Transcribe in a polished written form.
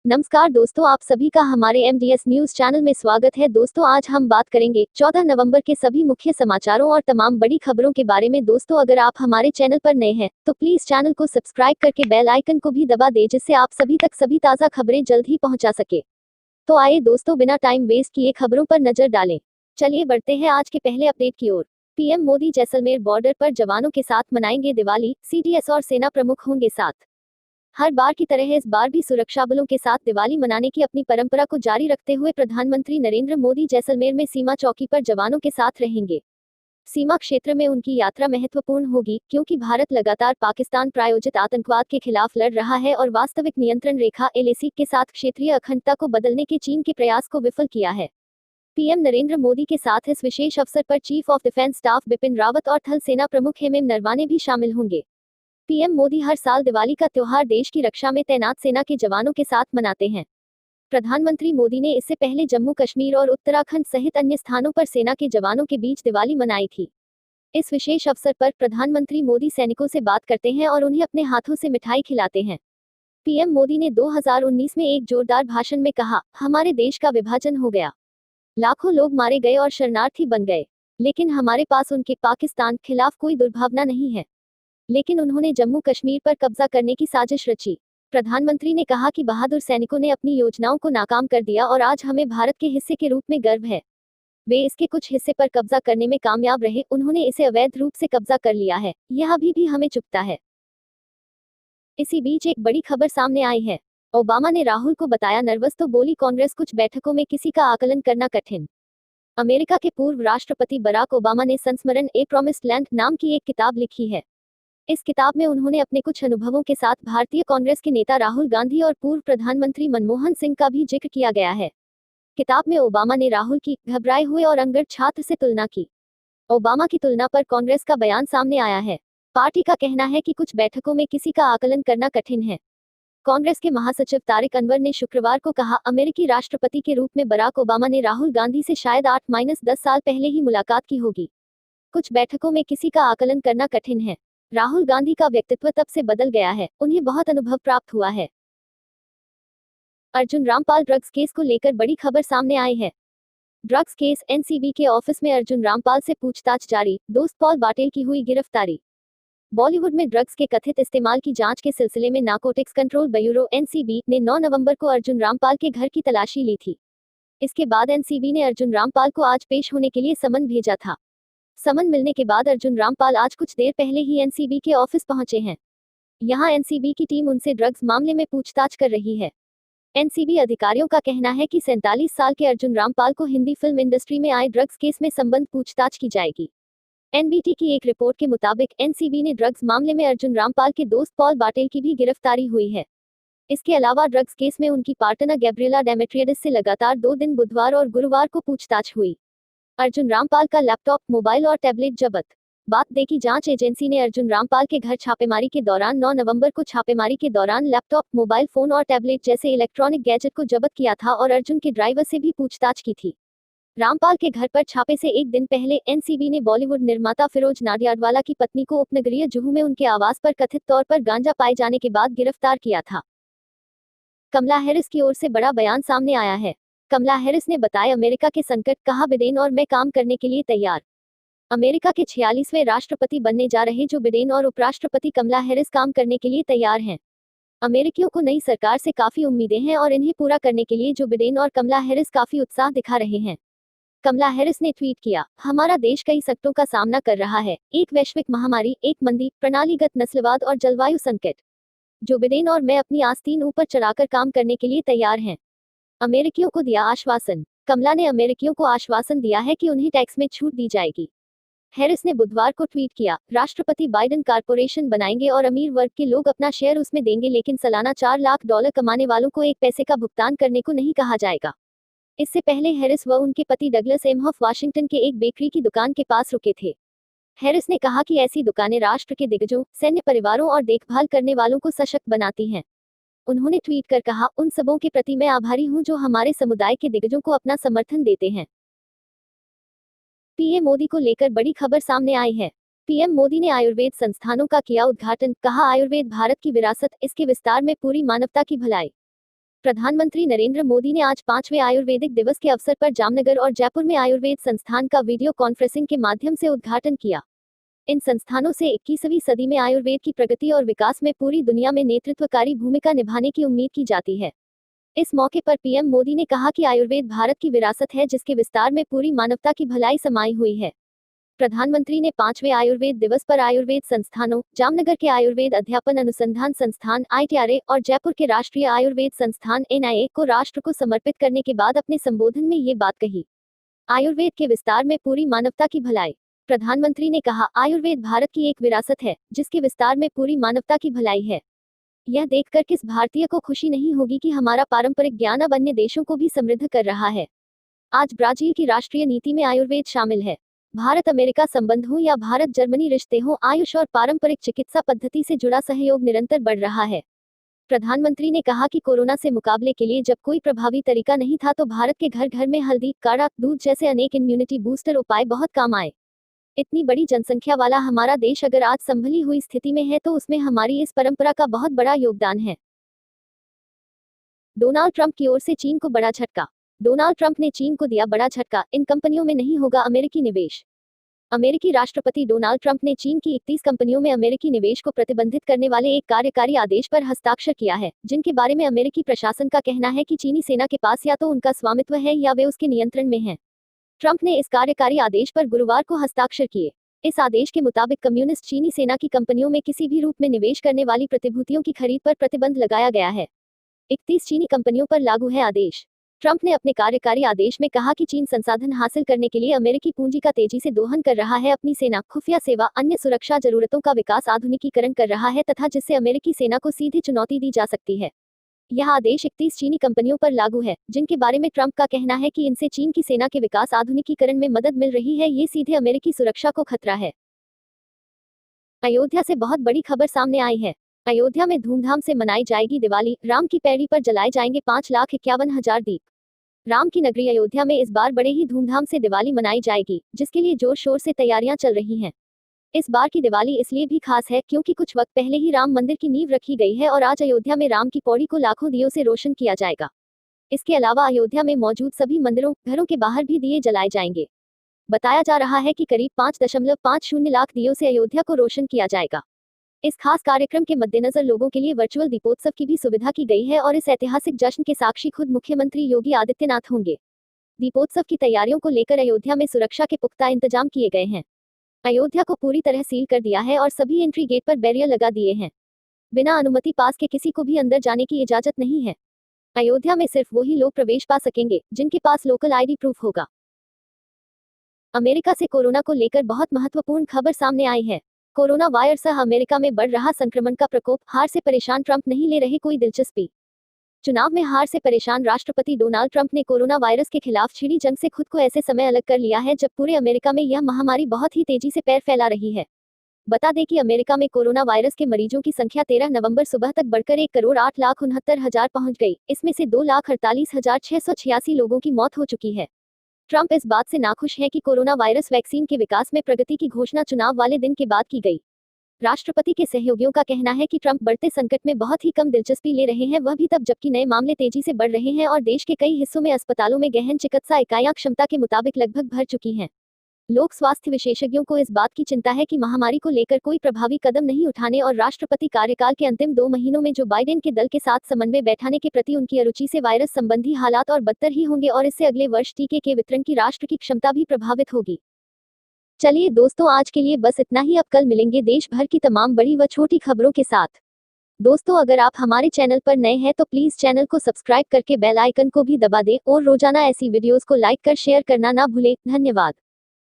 नमस्कार दोस्तों, आप सभी का हमारे एमडीएस न्यूज चैनल में स्वागत है। दोस्तों, आज हम बात करेंगे 14 नवंबर के सभी मुख्य समाचारों और तमाम बड़ी खबरों के बारे में। दोस्तों, अगर आप हमारे चैनल पर नए हैं तो प्लीज चैनल को सब्सक्राइब करके बेल आइकन को भी दबा दें, जिससे आप सभी तक सभी ताज़ा खबरें जल्द ही पहुंचा सके। तो आइए दोस्तों, बिना टाइम वेस्ट किए खबरों पर नजर डालें। चलिए बढ़ते हैं आज के पहले अपडेट की ओर। पीएम मोदी जैसलमेर बॉर्डर पर जवानों के साथ मनाएंगे दिवाली, सीडीएस और सेना प्रमुख होंगे साथ। हर बार की तरह इस बार भी सुरक्षा बलों के साथ दिवाली मनाने की अपनी परंपरा को जारी रखते हुए प्रधानमंत्री नरेंद्र मोदी जैसलमेर में सीमा चौकी पर जवानों के साथ रहेंगे। सीमा क्षेत्र में उनकी यात्रा महत्वपूर्ण होगी, क्योंकि भारत लगातार पाकिस्तान प्रायोजित आतंकवाद के खिलाफ लड़ रहा है और वास्तविक नियंत्रण रेखा एलएसी के साथ क्षेत्रीय अखंडता को बदलने के चीन के प्रयास को विफल किया है। पीएम नरेंद्र मोदी के साथ इस विशेष अवसर पर chief of defence staff Bipin Rawat और थल सेना प्रमुख हेमम नरवाने भी शामिल होंगे। पीएम मोदी हर साल दिवाली का त्योहार देश की रक्षा में तैनात सेना के जवानों के साथ मनाते हैं। प्रधानमंत्री मोदी ने इससे पहले जम्मू कश्मीर और उत्तराखंड सहित अन्य स्थानों पर सेना के जवानों के बीच दिवाली मनाई थी। इस विशेष अवसर पर प्रधानमंत्री मोदी सैनिकों से बात करते हैं और उन्हें अपने हाथों से मिठाई खिलाते हैं। पीएम मोदी ने 2019 में एक जोरदार भाषण में कहा, हमारे देश का विभाजन हो गया, लाखों लोग मारे गए और शरणार्थी बन गए, लेकिन हमारे पास उनके पाकिस्तान खिलाफ कोई दुर्भावना नहीं है। लेकिन उन्होंने जम्मू कश्मीर पर कब्जा करने की साजिश रची। प्रधानमंत्री ने कहा कि बहादुर सैनिकों ने अपनी योजनाओं को नाकाम कर दिया और आज हमें भारत के हिस्से के रूप में गर्व है। वे इसके कुछ हिस्से पर कब्जा करने में कामयाब रहे, उन्होंने इसे अवैध रूप से कब्जा कर लिया है, यह अभी भी हमें चुभता है। इसी बीच एक बड़ी खबर सामने आई है। ओबामा ने राहुल को बताया नर्वस, तो बोली कांग्रेस, कुछ बैठकों में किसी का आकलन करना कठिन। अमेरिका के पूर्व राष्ट्रपति बराक ओबामा ने संस्मरण ए प्रॉमिस्ड लैंड नाम की एक किताब लिखी है। इस किताब में उन्होंने अपने कुछ अनुभवों के साथ भारतीय कांग्रेस के नेता राहुल गांधी और पूर्व प्रधानमंत्री मनमोहन सिंह का भी जिक्र किया गया है। किताब में ओबामा ने राहुल की घबराए हुए और अंगड़ छात्र से तुलना की। ओबामा की तुलना पर कांग्रेस का बयान सामने आया है। पार्टी का कहना है कि कुछ बैठकों में किसी का आकलन करना कठिन है। कांग्रेस के महासचिव तारिक अनवर ने शुक्रवार को कहा, अमेरिकी राष्ट्रपति के रूप में बराक ओबामा ने राहुल गांधी से शायद 8-10 साल पहले ही मुलाकात की होगी। कुछ बैठकों में किसी का आकलन करना कठिन है। राहुल गांधी का व्यक्तित्व तब से बदल गया है, उन्हें बहुत अनुभव प्राप्त हुआ है। अर्जुन रामपाल ड्रग्स केस को लेकर बड़ी खबर सामने आई है। ड्रग्स केस एनसीबी के ऑफिस में अर्जुन रामपाल से पूछताछ जारी, दोस्त पॉल बाटेल की हुई गिरफ्तारी। बॉलीवुड में ड्रग्स के कथित इस्तेमाल की जांच के सिलसिले में नारकोटिक्स कंट्रोल ब्यूरो एनसीबी ने 9 नवंबर को अर्जुन रामपाल के घर की तलाशी ली थी। इसके बाद एनसीबी ने अर्जुन रामपाल को आज पेश होने के लिए समन भेजा था। समन मिलने के बाद अर्जुन रामपाल आज कुछ देर पहले ही एनसीबी के ऑफिस पहुंचे हैं। यहां एनसीबी की टीम उनसे ड्रग्स मामले में पूछताछ कर रही है। एनसीबी अधिकारियों का कहना है कि 47 साल के अर्जुन रामपाल को हिंदी फिल्म इंडस्ट्री में आए ड्रग्स केस में संबंध पूछताछ की जाएगी। एनबीटी की एक रिपोर्ट के मुताबिक एनसीबी ने ड्रग्स मामले में अर्जुन रामपाल के दोस्त पॉल बाटेल की भी गिरफ्तारी हुई है। इसके अलावा ड्रग्स केस में उनकी पार्टनर गैब्रिएला डेमेट्रियडिस से लगातार 2 दिन बुधवार और गुरुवार को पूछताछ हुई। अर्जुन रामपाल का लैपटॉप, मोबाइल और टैबलेट जब्त। बात दें कि जांच एजेंसी ने अर्जुन रामपाल के घर छापेमारी के दौरान 9 नवंबर को छापेमारी के दौरान लैपटॉप, मोबाइल फोन और टैबलेट जैसे इलेक्ट्रॉनिक गैजेट को जब्त किया था और अर्जुन के ड्राइवर से भी पूछताछ की थी। रामपाल के घर पर छापे से एक दिन पहले एनसीबी ने बॉलीवुड निर्माता फिरोज नाडियाडवाला की पत्नी को उपनगरीय जुहू में उनके आवास पर कथित तौर पर गांजा पाए जाने के बाद गिरफ्तार किया था। कमला हैरिस की ओर से बड़ा बयान सामने आया है। कमला हैरिस ने बताया, अमेरिका के संकट, कहा बिडेन और मैं काम करने के लिए तैयार। अमेरिका के 46वें राष्ट्रपति बनने जा रहे जो बिडेन और उपराष्ट्रपति कमला हैरिस काम करने के लिए तैयार हैं। अमेरिकियों को नई सरकार से काफी उम्मीदें हैं और इन्हें पूरा करने के लिए जो बिडेन और कमला हैरिस काफी उत्साह दिखा रहे हैं। कमला हैरिस ने ट्वीट किया, हमारा देश कई संकटों का सामना कर रहा है, एक वैश्विक महामारी, एक मंदी, प्रणालीगत नस्लवाद और जलवायु संकट। जो बिडेन और मैं अपनी आस्तीन ऊपर चढ़ाकर काम करने के लिए तैयार हैं। अमेरिकियों को दिया आश्वासन। कमला ने अमेरिकियों को आश्वासन दिया है कि उन्हें टैक्स में छूट दी जाएगी। हैरिस ने बुधवार को ट्वीट किया, राष्ट्रपति बाइडेन कॉरपोरेशन बनाएंगे और अमीर वर्ग के लोग अपना शेयर उसमें देंगे, लेकिन सालाना $4 लाख कमाने वालों को एक पैसे का भुगतान करने को नहीं कहा जाएगा। इससे पहले हैरिस व उनके पति डगलस एमहॉफ वाशिंगटन के एक बेकरी की दुकान के पास रुके थे। हैरिस ने कहा कि ऐसी दुकानें राष्ट्र के दिग्गजों, सैन्य परिवारों और देखभाल करने वालों को सशक्त बनाती हैं। उन्होंने ट्वीट कर कहा, उन सबों के प्रति मैं आभारी हूं जो हमारे समुदाय के दिग्गजों को अपना समर्थन देते हैं। पीएम मोदी को लेकर बड़ी खबर सामने आई है। पीएम मोदी ने आयुर्वेद संस्थानों का किया उद्घाटन, कहा आयुर्वेद भारत की विरासत, इसके विस्तार में पूरी मानवता की भलाई। प्रधानमंत्री नरेंद्र मोदी ने आज 5वें आयुर्वेदिक दिवस के अवसर पर जामनगर और जयपुर में आयुर्वेद संस्थान का वीडियो कॉन्फ्रेंसिंग के माध्यम से उद्घाटन किया। इन संस्थानों से 21वीं सदी में आयुर्वेद की प्रगति और विकास में पूरी दुनिया में नेतृत्वकारी भूमिका निभाने की उम्मीद की जाती है। इस मौके पर पीएम मोदी ने कहा कि आयुर्वेद भारत की विरासत है जिसके विस्तार में पूरी मानवता की भलाई समाई हुई है। प्रधानमंत्री ने 5वें आयुर्वेद दिवस पर आयुर्वेद संस्थानों, जामनगर के आयुर्वेद अध्यापन अनुसंधान संस्थान (ITRA) और जयपुर के राष्ट्रीय आयुर्वेद संस्थान (NIA) को राष्ट्र को समर्पित करने के बाद अपने संबोधन में ये बात कही। आयुर्वेद के विस्तार में पूरी मानवता की भलाई। प्रधानमंत्री ने कहा, आयुर्वेद भारत की एक विरासत है जिसके विस्तार में पूरी मानवता की भलाई है। यह देखकर किस भारतीय को खुशी नहीं होगी कि हमारा पारंपरिक ज्ञान अब अन्य देशों को भी समृद्ध कर रहा है। आज ब्राजील की राष्ट्रीय नीति में आयुर्वेद शामिल है। भारत अमेरिका संबंध हो या भारत जर्मनी रिश्ते हो, आयुष और पारंपरिक चिकित्सा पद्धति से जुड़ा सहयोग निरंतर बढ़ रहा है। प्रधानमंत्री ने कहा कि कोरोना से मुकाबले के लिए जब कोई प्रभावी तरीका नहीं था तो भारत के घर घर में हल्दी, काढ़ा, दूध जैसे अनेक इम्यूनिटी बूस्टर उपाय बहुत काम आए। इतनी बड़ी जनसंख्या वाला हमारा देश अगर आज संभली हुई स्थिति में है तो उसमें हमारी इस परंपरा का बहुत बड़ा योगदान है। डोनाल्ड ट्रंप की ओर से चीन को बड़ा झटका। डोनाल्ड ट्रंप ने चीन को दिया बड़ा झटका, इन कंपनियों में नहीं होगा अमेरिकी निवेश। अमेरिकी राष्ट्रपति डोनाल्ड ट्रंप ने चीन की 31 कंपनियों में अमेरिकी निवेश को प्रतिबंधित करने वाले एक कार्यकारी आदेश पर हस्ताक्षर किया है, जिनके बारे में अमेरिकी प्रशासन का कहना है कि चीनी सेना के पास या तो उनका स्वामित्व है या वे उसके नियंत्रण में हैं। ट्रंप ने इस कार्यकारी आदेश पर गुरुवार को हस्ताक्षर किए। इस आदेश के मुताबिक कम्युनिस्ट चीनी सेना की कंपनियों में किसी भी रूप में निवेश करने वाली प्रतिभूतियों की खरीद पर प्रतिबंध लगाया गया है। 31 चीनी कंपनियों पर लागू है आदेश। ट्रंप ने अपने कार्यकारी आदेश में कहा कि चीन संसाधन हासिल करने के लिए अमेरिकी पूंजी का तेजी से दोहन कर रहा है, अपनी सेना, खुफिया सेवा, अन्य सुरक्षा जरूरतों का विकास आधुनिकीकरण कर रहा है तथा जिससे अमेरिकी सेना को सीधी चुनौती दी जा सकती है। यह आदेश 31 चीनी कंपनियों पर लागू है, जिनके बारे में ट्रंप का कहना है कि इनसे चीन की सेना के विकास आधुनिकीकरण में मदद मिल रही है, ये सीधे अमेरिकी सुरक्षा को खतरा है। अयोध्या से बहुत बड़ी खबर सामने आई है। अयोध्या में धूमधाम से मनाई जाएगी दिवाली, राम की पैड़ी पर जलाए जाएंगे 5,51,000 दीप। राम की नगरी अयोध्या में इस बार बड़े ही धूमधाम से दिवाली मनाई जाएगी, जिसके लिए जोर शोर से तैयारियां चल रही हैं। इस बार की दिवाली इसलिए भी खास है क्योंकि कुछ वक्त पहले ही राम मंदिर की नींव रखी गई है और आज अयोध्या में राम की पौड़ी को लाखों दियों से रोशन किया जाएगा। इसके अलावा अयोध्या में मौजूद सभी मंदिरों, घरों के बाहर भी दिए जलाए जाएंगे। बताया जा रहा है कि करीब 5.50 लाख दियों से अयोध्या को रोशन किया जाएगा। इस खास कार्यक्रम के मद्देनजर लोगों के लिए वर्चुअल दीपोत्सव की भी सुविधा की गई है और इस ऐतिहासिक जश्न के साक्षी खुद मुख्यमंत्री योगी आदित्यनाथ होंगे। दीपोत्सव की तैयारियों को लेकर अयोध्या में सुरक्षा के पुख्ता इंतजाम किए गए हैं। अयोध्या को पूरी तरह सील कर दिया है और सभी एंट्री गेट पर बैरियर लगा दिए हैं। बिना अनुमति पास के किसी को भी अंदर जाने की इजाजत नहीं है। अयोध्या में सिर्फ वही लोग प्रवेश पा सकेंगे जिनके पास लोकल आईडी प्रूफ होगा। अमेरिका से कोरोना को लेकर बहुत महत्वपूर्ण खबर सामने आई है। कोरोना वायरस सह अमेरिका में बढ़ रहा संक्रमण का प्रकोप, हार से परेशान ट्रंप नहीं ले रहे कोई दिलचस्पी। चुनाव में हार से परेशान राष्ट्रपति डोनाल्ड ट्रंप ने कोरोना वायरस के खिलाफ छिड़ी जंग से खुद को ऐसे समय अलग कर लिया है जब पूरे अमेरिका में यह महामारी बहुत ही तेजी से पैर फैला रही है। बता दें कि अमेरिका में कोरोना वायरस के मरीजों की संख्या 13 नवंबर सुबह तक बढ़कर 1,08,69,000 पहुंच गई। इसमें से 2,48,686 लोगों की मौत हो चुकी है। ट्रंप इस बात से नाखुश है कि कोरोना वायरस वैक्सीन के विकास में प्रगति की घोषणा चुनाव वाले दिन के बाद की गई। राष्ट्रपति के सहयोगियों का कहना है कि ट्रंप बढ़ते संकट में बहुत ही कम दिलचस्पी ले रहे हैं, वह भी तब जबकि नए मामले तेजी से बढ़ रहे हैं और देश के कई हिस्सों में अस्पतालों में गहन चिकित्सा इकाइयां क्षमता के मुताबिक लगभग भर चुकी हैं। लोक स्वास्थ्य विशेषज्ञों को इस बात की चिंता है कि महामारी को लेकर कोई प्रभावी कदम नहीं उठाने और राष्ट्रपति कार्यकाल के अंतिम 2 महीनों में जो बाइडेन के दल के साथ समन्वय बैठाने के प्रति उनकी अरुचि से वायरस संबंधी हालात और बदतर ही होंगे और इससे अगले वर्ष टीके के वितरण की राष्ट्र की क्षमता भी प्रभावित होगी। चलिए दोस्तों, आज के लिए बस इतना ही। अब कल मिलेंगे देश भर की तमाम बड़ी व छोटी खबरों के साथ। दोस्तों, अगर आप हमारे चैनल पर नए हैं तो प्लीज चैनल को सब्सक्राइब करके बेल आइकन को भी दबा दें और रोजाना ऐसी वीडियोस को लाइक कर शेयर करना ना भूलें। धन्यवाद।